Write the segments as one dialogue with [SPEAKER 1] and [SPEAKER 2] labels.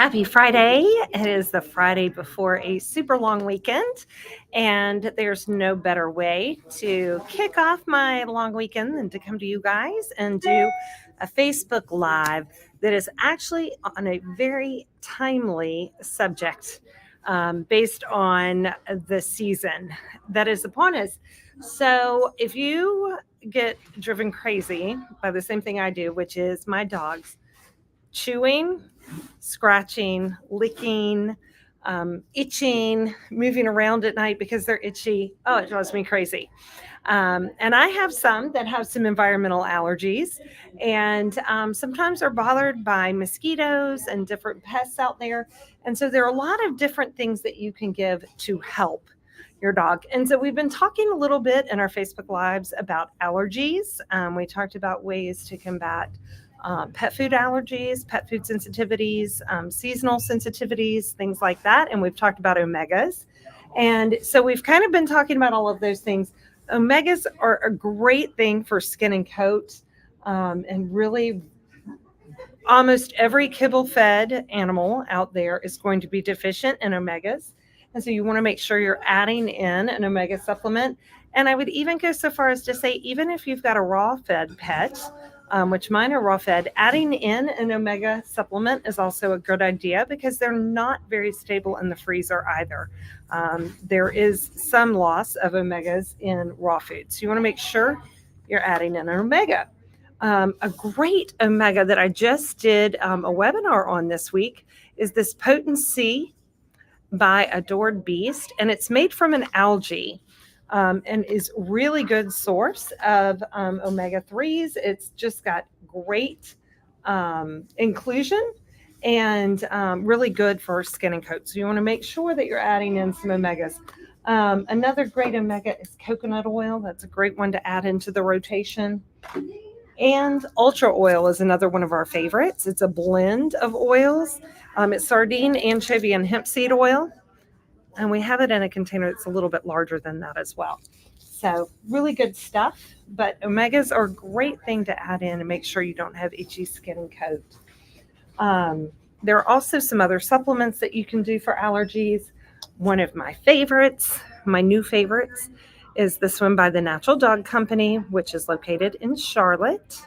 [SPEAKER 1] Happy Friday. It is the Friday before a super long weekend, and there's no better way to kick off my long weekend than to come to you guys and do a Facebook Live that is actually on a very timely subject based on the season that is upon us. So, if you get driven crazy by the same thing I do, which is my dogs chewing, scratching, licking, itching, moving around at night because they're itchy. Oh, it drives me crazy. And I have some that have some environmental allergies, and sometimes are bothered by mosquitoes and different pests out there. And so there are a lot of different things that you can give to help your dog. And so we've been talking a little bit in our Facebook Lives about allergies. We talked about ways to combat pet food allergies, pet food sensitivities, seasonal sensitivities, things like that. And we've talked about omegas. And so we've kind of been talking about all of those things. Omegas are a great thing for skin and coat, and really almost every kibble fed animal out there is going to be deficient in omegas. And so you want to make sure you're adding in an omega supplement. And I would even go so far as to say, even if you've got a raw fed pet, which mine are raw fed, adding in an omega supplement is also a good idea because they're not very stable in the freezer either. There is some loss of omegas in raw food. So you want to make sure you're adding in an omega. A great omega that I just did a webinar on this week is this Potency by Adored Beast, and it's made from an algae. And is really good source of omega-3s. It's just got great inclusion and really good for skin and coat. So you want to make sure that you're adding in some omegas. Another great omega is coconut oil. That's a great one to add into the rotation. And ultra oil is another one of our favorites. It's a blend of oils. It's sardine, anchovy, and hemp seed oil. And we have it in a container that's a little bit larger than that as well. So really good stuff. But omegas are a great thing to add in and make sure you don't have itchy skin and coat. There are also some other supplements that you can do for allergies. One of my favorites, my new favorites, is this one by the Natural Dog Company, which is located in Charlotte.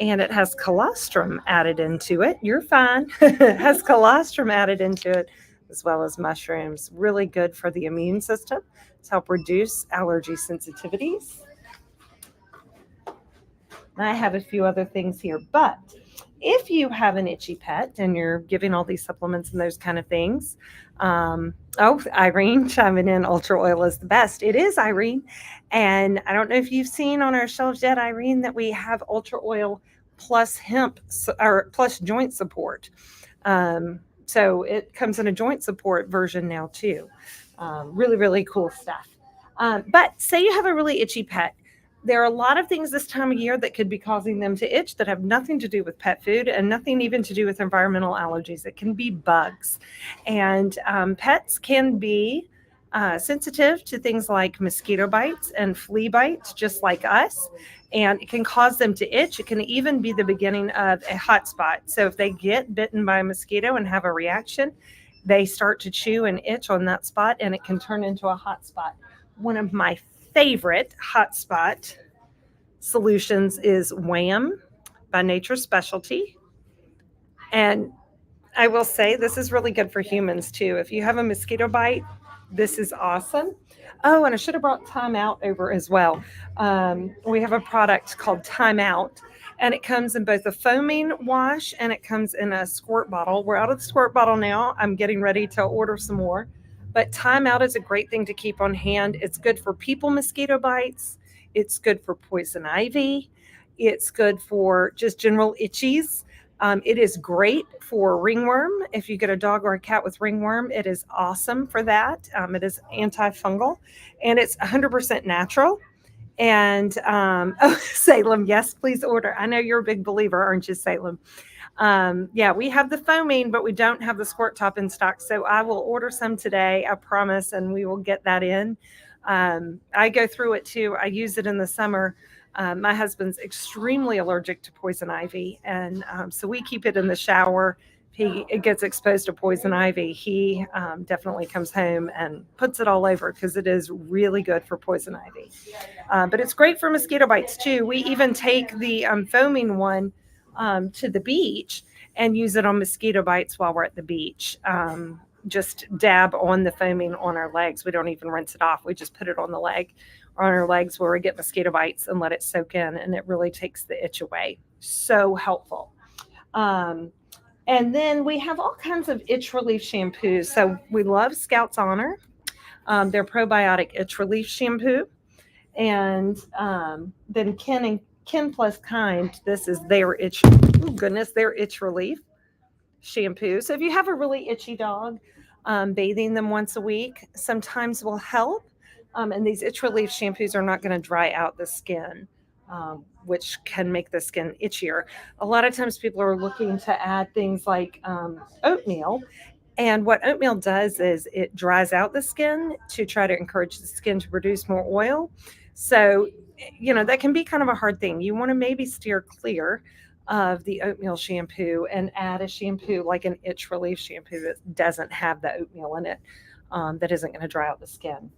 [SPEAKER 1] And it has colostrum added into it. You're fine. It has colostrum added into it, as well as mushrooms. Really good for the immune system to help reduce allergy sensitivities. I have a few other things here, but if you have an itchy pet and you're giving all these supplements and those kind of things, Irene chiming in, ultra oil is the best. It is, Irene. And I don't know if you've seen on our shelves yet, Irene, that we have ultra oil plus hemp or plus joint support. So it comes in a joint support version now too. Really, really cool stuff. But say you have a really itchy pet. There are a lot of things this time of year that could be causing them to itch that have nothing to do with pet food and nothing even to do with environmental allergies. It can be bugs. And pets can be sensitive to things like mosquito bites and flea bites, just like us. And it can cause them to itch. It can even be the beginning of a hot spot. So if they get bitten by a mosquito and have a reaction, they start to chew and itch on that spot, and it can turn into a hot spot. One of my favorite hotspot solutions is Wham by Nature's Specialty. And I will say this is really good for humans too. If you have a mosquito bite, this is awesome. Oh, and I should have brought Time Out over as well. We have a product called Time Out, and it comes in both a foaming wash and it comes in a squirt bottle. We're out of the squirt bottle now. I'm getting ready to order some more. But Time Out is a great thing to keep on hand. It's good for people mosquito bites. It's good for poison ivy. It's good for just general itchies. It is great for ringworm. If you get a dog or a cat with ringworm, it is awesome for that. It is antifungal, and it's 100% natural. And oh, Salem, yes, please order. I know you're a big believer, aren't you, Salem? Yeah, we have the foaming, but we don't have the squirt top in stock. So I will order some today, I promise, and we will get that in. I go through it too. I use it in the summer. My husband's extremely allergic to poison ivy, and so we keep it in the shower. he gets exposed to poison ivy, he definitely comes home and puts it all over because it is really good for poison ivy. But it's great for mosquito bites too. We even take the foaming one to the beach and use it on mosquito bites while we're at the beach. Just dab on the foaming on our legs. We don't even rinse it off. We just put it on the leg or on our legs where we get mosquito bites and let it soak in, and it really takes the itch away. So helpful. And then we have all kinds of itch relief shampoos. So we love Scouts Honor. Their probiotic itch relief shampoo. And then Ken Plus Kind, this is their itch, oh goodness, their itch relief shampoo. So if you have a really itchy dog, bathing them once a week sometimes will help. And these itch relief shampoos are not going to dry out the skin, which can make the skin itchier. A lot of times people are looking to add things like oatmeal. And what oatmeal does is it dries out the skin to try to encourage the skin to produce more oil. So, that can be kind of a hard thing. You want to maybe steer clear of the oatmeal shampoo and add a shampoo like an itch relief shampoo that doesn't have the oatmeal in it, that isn't going to dry out the skin.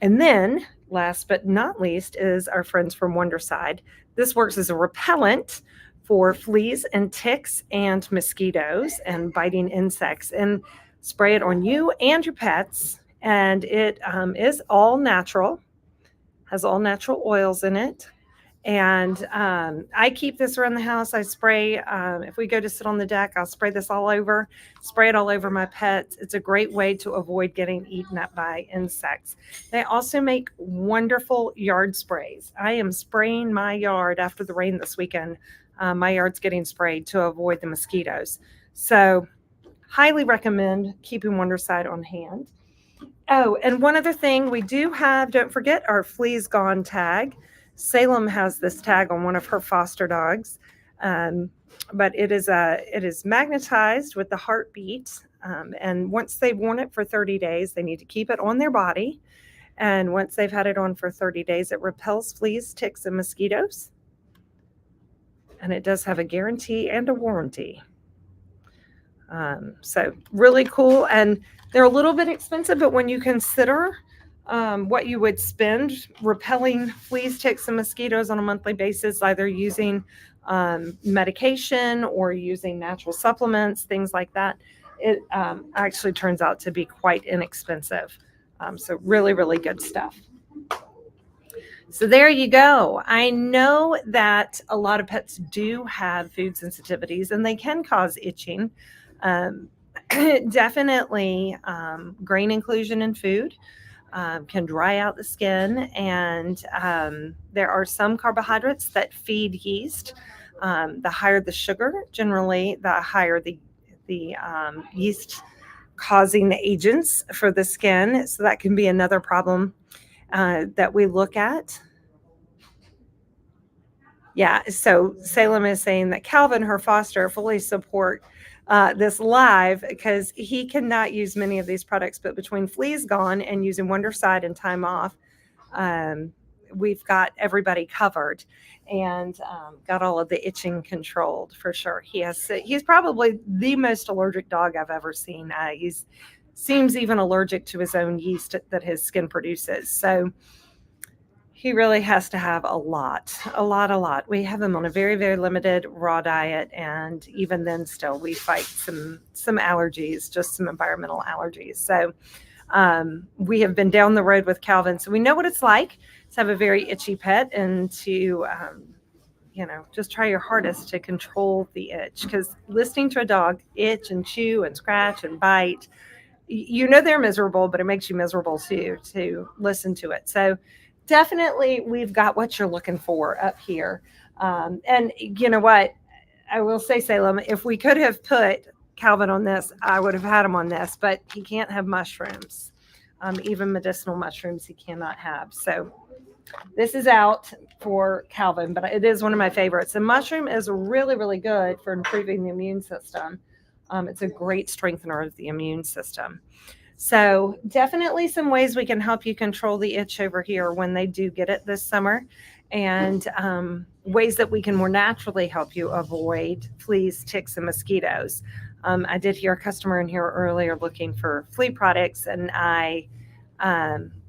[SPEAKER 1] And then, last but not least, is our friends from Wondercide. This works as a repellent for fleas and ticks and mosquitoes and biting insects, and spray it on you and your pets. And it is all natural, has all natural oils in it. And I keep this around the house. I spray, if we go to sit on the deck, I'll spray this all over, spray it all over my pets. It's a great way to avoid getting eaten up by insects. They also make wonderful yard sprays. I am spraying my yard after the rain this weekend. My yard's getting sprayed to avoid the mosquitoes. So highly recommend keeping Wondercide on hand. Oh, and one other thing we do have, don't forget our Fleas Gone tag. Salem has this tag on one of her foster dogs, but it is magnetized with the heartbeat. And once they've worn it for 30 days, they need to keep it on their body. And once they've had it on for 30 days, it repels fleas, ticks, and mosquitoes. And it does have a guarantee and a warranty. So really cool. And they're a little bit expensive, but when you consider what you would spend repelling fleas, ticks, and mosquitoes on a monthly basis, either using medication or using natural supplements, things like that, it actually turns out to be quite inexpensive. So really, really good stuff. So there you go. I know that a lot of pets do have food sensitivities and they can cause itching. Definitely grain inclusion in food can dry out the skin, and there are some carbohydrates that feed yeast. The higher the sugar, generally, the higher the yeast causing the agents for the skin. So that can be another problem that we look at. Yeah, so Salem is saying that Calvin, her foster, fully support this live because he cannot use many of these products, but between Fleas Gone and using Wondercide and Time Off, we've got everybody covered and got all of the itching controlled for sure. He's probably the most allergic dog I've ever seen. He seems even allergic to his own yeast that his skin produces. So he really has to have a lot. We have him on a very, very limited raw diet. And even then still, we fight some allergies, just some environmental allergies. So we have been down the road with Calvin. So we know what it's like to have a very itchy pet and to, just try your hardest to control the itch. Because listening to a dog itch and chew and scratch and bite, they're miserable, but it makes you miserable too to listen to it. So definitely, we've got what you're looking for up here. And you know what? I will say, Salem, if we could have put Calvin on this, I would have had him on this, but he can't have mushrooms. Even medicinal mushrooms he cannot have. So this is out for Calvin, but it is one of my favorites. The mushroom is really, really good for improving the immune system. It's a great strengthener of the immune system. So definitely some ways we can help you control the itch over here when they do get it this summer. and ways that we can more naturally help you avoid fleas, ticks, and mosquitoes. I did hear a customer in here earlier looking for flea products, and I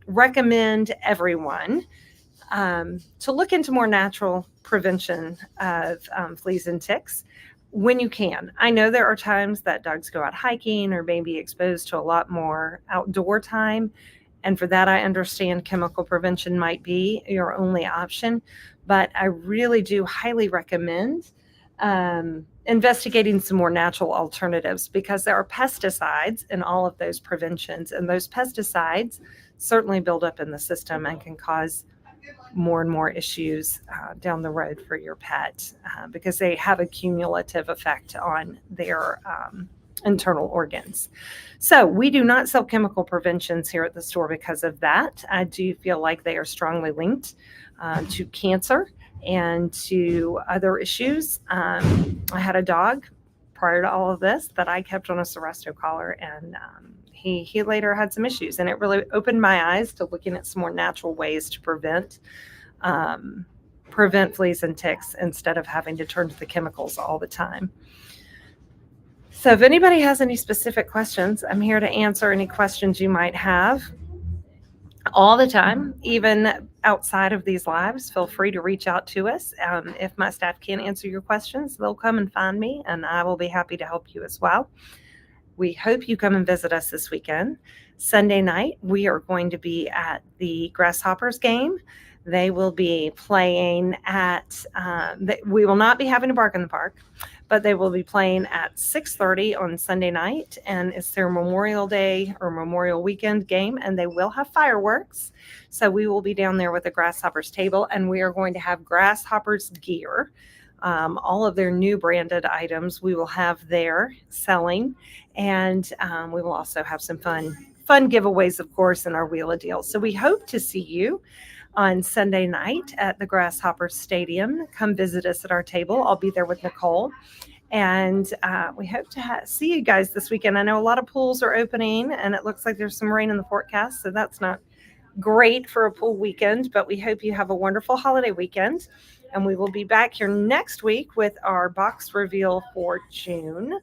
[SPEAKER 1] recommend everyone to look into more natural prevention of fleas and ticks when you can. I know there are times that dogs go out hiking or may be exposed to a lot more outdoor time. And for that, I understand chemical prevention might be your only option. But I really do highly recommend investigating some more natural alternatives, because there are pesticides in all of those preventions. And those pesticides certainly build up in the system and can cause more and more issues down the road for your pet, because they have a cumulative effect on their internal organs. So we do not sell chemical preventions here at the store because of that. I do feel like they are strongly linked to cancer and to other issues. I had a dog prior to all of this that I kept on a Seresto collar, and he later had some issues, and it really opened my eyes to looking at some more natural ways to prevent fleas and ticks instead of having to turn to the chemicals all the time. So if anybody has any specific questions, I'm here to answer any questions you might have all the time, even outside of these lives. Feel free to reach out to us. If my staff can't answer your questions, they'll come and find me, and I will be happy to help you as well. We hope you come and visit us this weekend. Sunday night, we are going to be at the Grasshoppers game. They will be playing at, we will not be having a bark in the park, but they will be playing at 6:30 on Sunday night, and it's their Memorial Day or Memorial Weekend game, and they will have fireworks. So we will be down there with the Grasshoppers table, and we are going to have Grasshoppers gear. All of their new branded items we will have there selling, and we will also have some fun giveaways, of course, in our Wheel of Deals. So we hope to see you on Sunday night at the Grasshopper Stadium. Come visit us at our table. I'll be there with Nicole. And we hope to see you guys this weekend. I know a lot of pools are opening, and it looks like there's some rain in the forecast, so that's not great for a pool weekend, but we hope you have a wonderful holiday weekend. And we will be back here next week with our box reveal for June.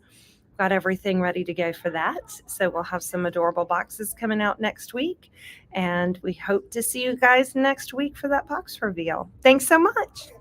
[SPEAKER 1] Got everything ready to go for that. So we'll have some adorable boxes coming out next week. And we hope to see you guys next week for that box reveal. Thanks so much.